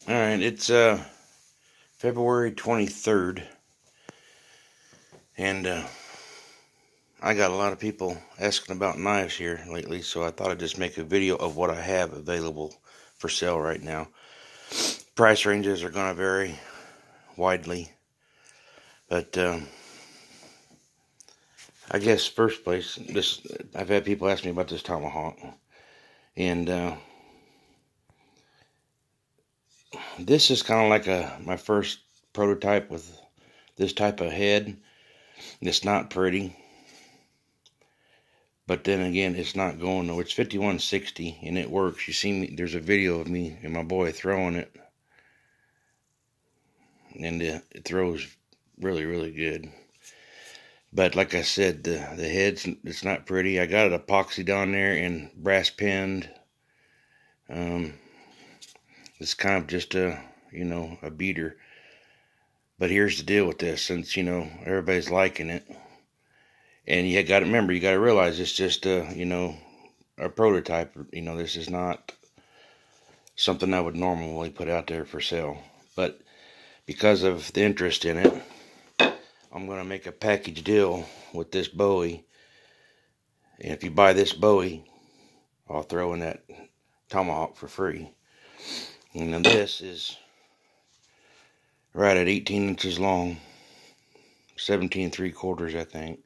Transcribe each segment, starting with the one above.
Alright, it's February 23rd, and I got a lot of people asking about knives here lately, so I thought I'd just make a video of what I have available for sale right now. Price ranges are going to vary widely, but I guess first place, I've had people ask me about this tomahawk, and this is kind of like my first prototype with this type of head. It's not pretty, but then again, it's not going nowhere. It's 5160 and it works. You see me, there's a video of me and my boy throwing it, and it throws really, really good. But like I said, the head's, it's not pretty. I got it epoxied on there and brass pinned. It's kind of just a beater. But here's the deal with this, since everybody's liking it, and you got to remember, you got to realize it's just a prototype. This is not something I would normally put out there for sale. But because of the interest in it, I'm going to make a package deal with this Bowie. And if you buy this Bowie, I'll throw in that tomahawk for free. And then this is right at 18 inches long, 17 3/4, I think.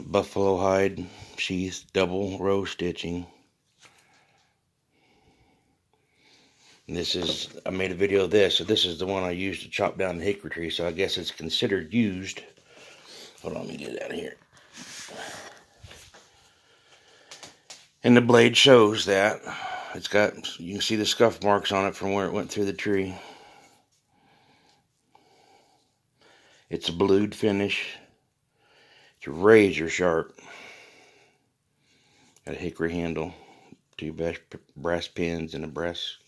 Buffalo hide sheath, double row stitching. And I made a video of this, so this is the one I used to chop down the hickory tree, so I guess it's considered used. Hold on, let me get it out of here. And the blade shows that. You can see the scuff marks on it from where it went through the tree. It's a blued finish. It's razor sharp. Got a hickory handle, 2 brass pins, and a brass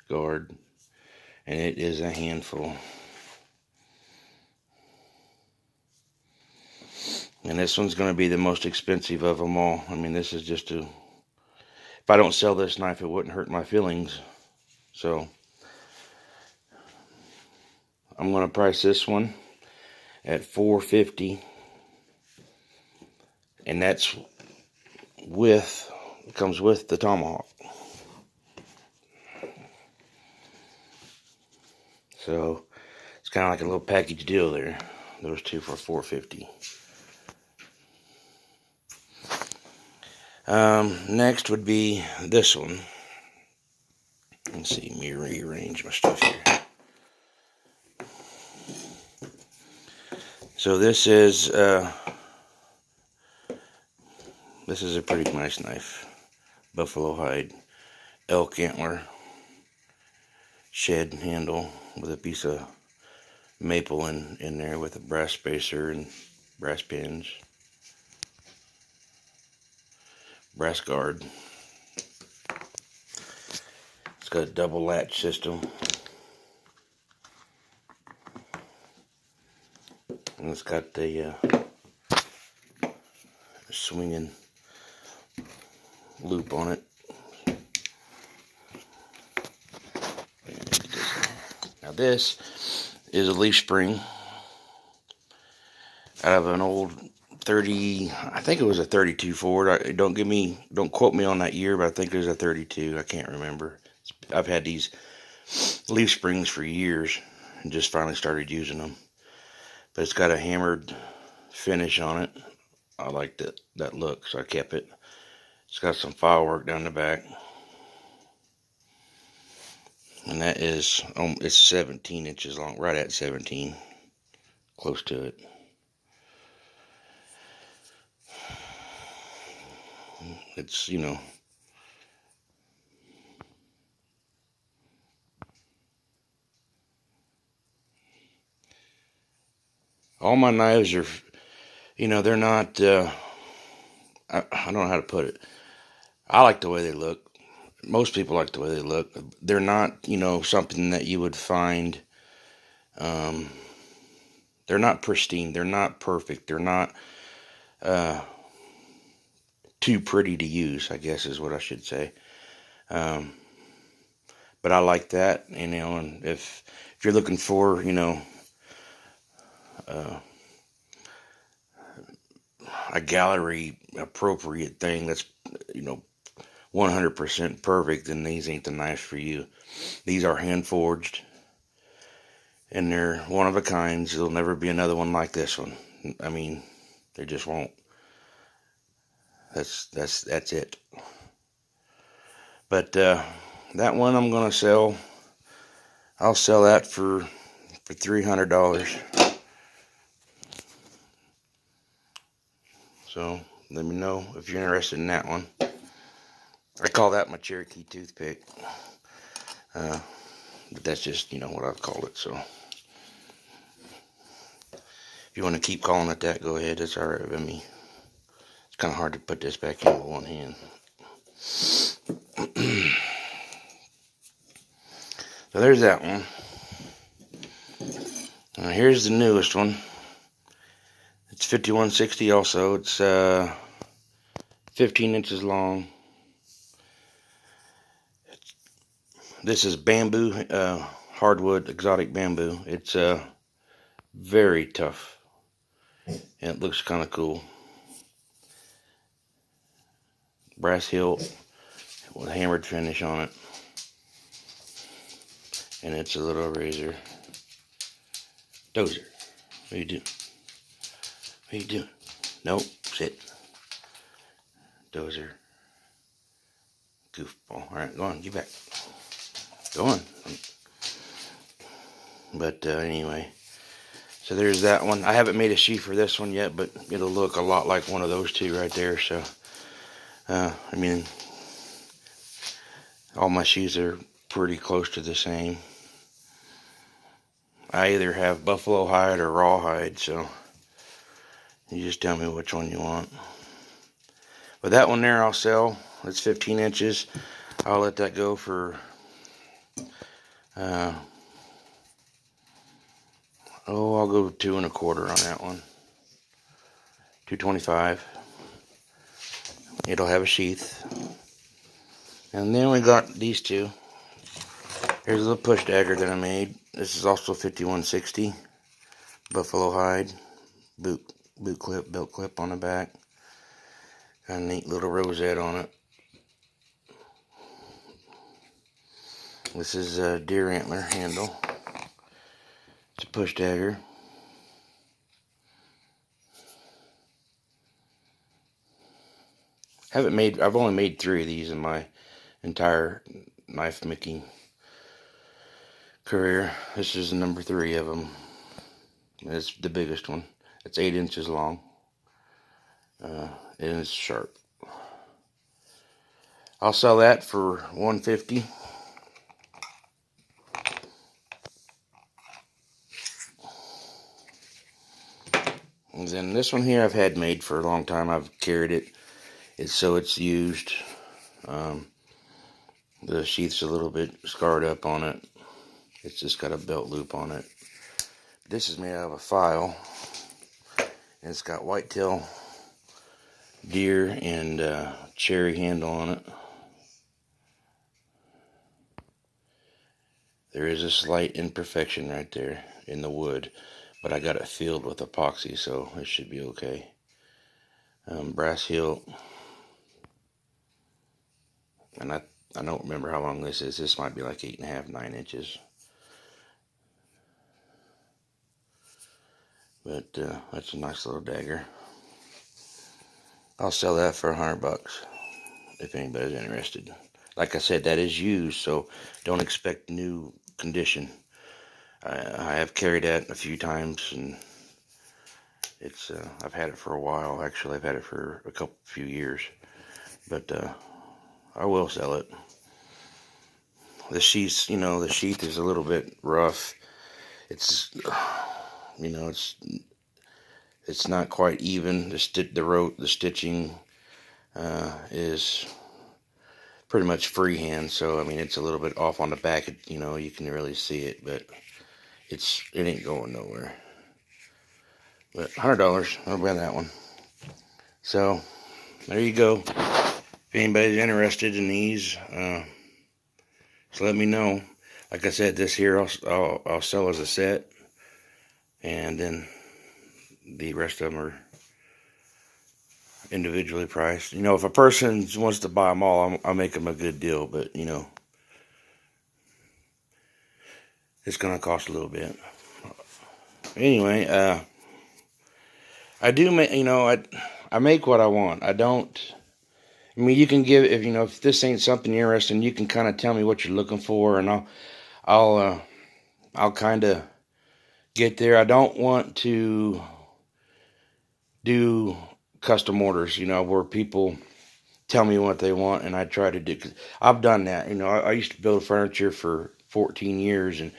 guard. And it is a handful. And this one's going to be the most expensive of them all. I mean, this is just if I don't sell this knife, it wouldn't hurt my feelings. So I'm going to price this one at $450, and it comes with the tomahawk. So it's kind of like a little package deal there. Those two for $450. Next would be this one. Let's see, let me rearrange my stuff here. So this is a pretty nice knife. Buffalo hide, elk antler, shed handle with a piece of maple in there with a brass spacer and brass pins. Brass guard. It's got a double latch system. And it's got the swinging loop on it. Now this is a leaf spring out of an old 30, I think it was a 32 Ford. Don't quote me on that year, but I think it was a 32. I can't remember. I've had these leaf springs for years and just finally started using them. But it's got a hammered finish on it. I liked that look, so I kept it. It's got some file work down the back. And that is, it's 17 inches long, right at 17. Close to it. It's, all my knives are, they're not, I don't know how to put it. I like the way they look. Most people like the way they look. They're not, something that you would find, they're not pristine. They're not perfect. They're not too pretty to use, I guess is what I should say. But But I like that, you know, and if you're looking for, you know, a gallery appropriate thing that's, you know, 100% perfect, then these ain't the knives for you. These are hand forged, and they're one of a kind. There'll never be another one like this one. I mean, there just won't. That's it. But that one I'm gonna sell. I'll sell that for $300. So let me know if you're interested in that one. I call that my Cherokee toothpick. But that's just, you know, what I've called it. So if you want to keep calling it that, go ahead. It's alright with me. It's kind of hard to put this back in with one hand. So there's that one. Here's the newest one. It's 5160 also. It's 15 inches long. This is bamboo, hardwood, exotic bamboo. It's very tough, and it looks kind of cool. Brass hilt with hammered finish on it, and it's a little razor. Dozer, what you doing? What you doing? Nope, sit. Dozer. Goofball. Alright, go on, get back. Go on. But anyway, so there's that one. I haven't made a sheath for this one yet, but it'll look a lot like one of those two right there. So, I mean, all my sheaths are pretty close to the same. I either have buffalo hide or rawhide, so you just tell me which one you want. But that one there I'll sell. It's 15 inches. I'll let that go for I'll go 2 1/4 on that one. $2.25. It'll have a sheath. And then we got these two. Here's a little push dagger that I made. This is also 5160. Buffalo hide. Boot clip, belt clip on the back. Got a neat little rosette on it. This is a deer antler handle. It's a push dagger. I've only made 3 of these in my entire knife making career. This is number 3 of them. It's the biggest one. It's 8 inches long. And it's sharp. I'll sell that for $150. And then this one here I've had made for a long time. I've carried it. It's used. The sheath's a little bit scarred up on it. It's just got a belt loop on it. This is made out of a file. And it's got whitetail, deer, and cherry handle on it. There is a slight imperfection right there in the wood, but I got it filled with epoxy, so it should be okay. Brass hilt. And I don't remember how long this is. This might be like 8.5, 9 inches. But that's a nice little dagger. I'll sell that for $100 if anybody's interested. Like I said, that is used, so don't expect new condition. I have carried that a few times, and it's I've had it for a while. Actually, I've had it for a few years, but I will sell it. The sheath, you know, the sheath is a little bit rough. It's, you know, it's not quite even. The stitching is pretty much freehand, so I mean it's a little bit off on the back. You know, you can really see it, but it ain't going nowhere. But $100, I'll buy that one. So there you go. If anybody's interested in these, So let me know. Like I said, this here I'll sell as a set, and then the rest of them are individually priced. You know, if a person wants to buy them all, I'll make them a good deal, but you know, it's gonna cost a little bit. Anyway, I do make, you know, I make what I want. I don't. I mean, you can give, if you know, if this ain't something you're interested in, you can kind of tell me what you're looking for, and I'll kind of get there. I don't want to do custom orders, you know, where people tell me what they want and I try to do. Cause I've done that. You know, I used to build furniture for 14 years, and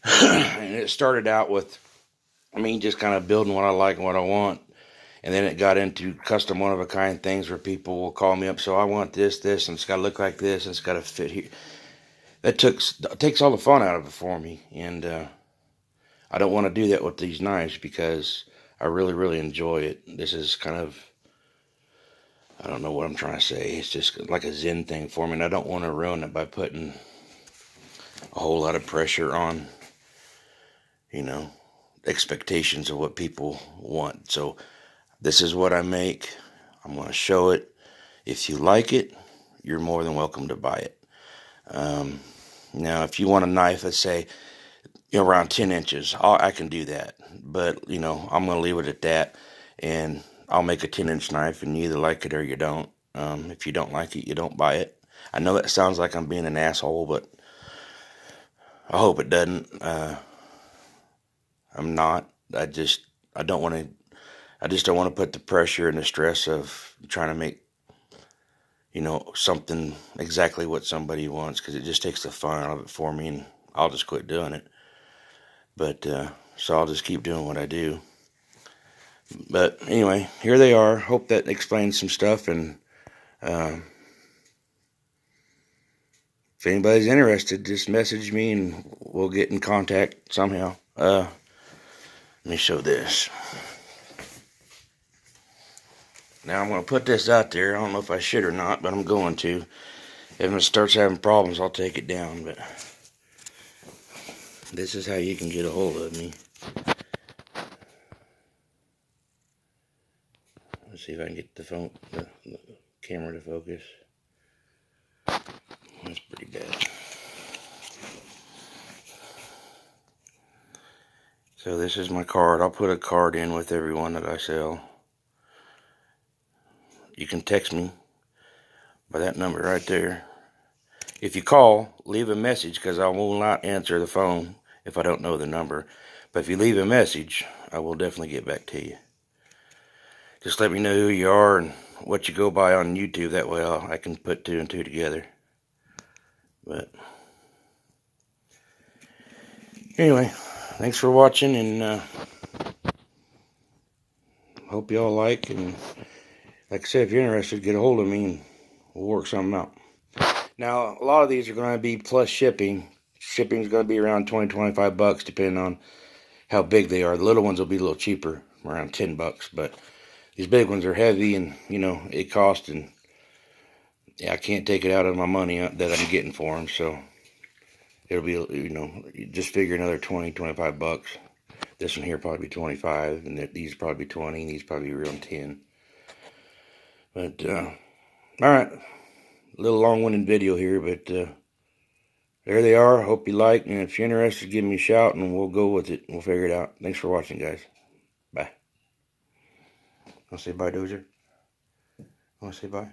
and it started out with me just kind of building what I like and what I want. And then it got into custom one-of-a-kind things where people will call me up. So I want this, and it's got to look like this, and it's got to fit here. That takes all the fun out of it for me. And I don't want to do that with these knives because I really, really enjoy it. This is kind of, I don't know what I'm trying to say. It's just like a zen thing for me. And I don't want to ruin it by putting a whole lot of pressure on, you know, expectations of what people want. So this is what I make. I'm going to show it. If you like it, you're more than welcome to buy it. Now, if you want a knife, let's say, you know, around 10 inches, I can do that. But, you know, I'm going to leave it at that. And I'll make a 10-inch knife, and you either like it or you don't. If you don't like it, you don't buy it. I know that sounds like I'm being an asshole, but I hope it doesn't. I'm not. I just don't want to put the pressure and the stress of trying to make, you know, something exactly what somebody wants, because it just takes the fun out of it for me, and I'll just quit doing it. But so I'll just keep doing what I do. But anyway, here they are. Hope that explains some stuff, and if anybody's interested, just message me and we'll get in contact somehow. Let me show this. Now I'm going to put this out there. I don't know if I should or not, but I'm going to. If it starts having problems, I'll take it down. But this is how you can get a hold of me. Let's see if I can get the camera to focus. That's pretty bad. So this is my card. I'll put a card in with every one that I sell. You can text me by that number right there. If you call, leave a message, because I will not answer the phone if I don't know the number. But if you leave a message, I will definitely get back to you. Just let me know who you are and what you go by on YouTube. That way I can put two and two together. But anyway, thanks for watching, and hope y'all like. And like I said, if you're interested, get a hold of me and we'll work something out. Now, a lot of these are going to be plus shipping. Shipping's going to be around $20-25 depending on how big they are. The little ones will be a little cheaper, around $10. But these big ones are heavy, and you know it costs, and yeah, I can't take it out of my money that I'm getting for them. So it'll be, you know, just figure another $20-25. This one here probably be 25, and these probably be 20, and these probably be around 10. But all right, a little long-winded video here, but there they are. Hope you like, and if you're interested, give me a shout, and we'll go with it. We'll figure it out. Thanks for watching, guys. Bye. Want to say bye, Dozer? Want to say bye?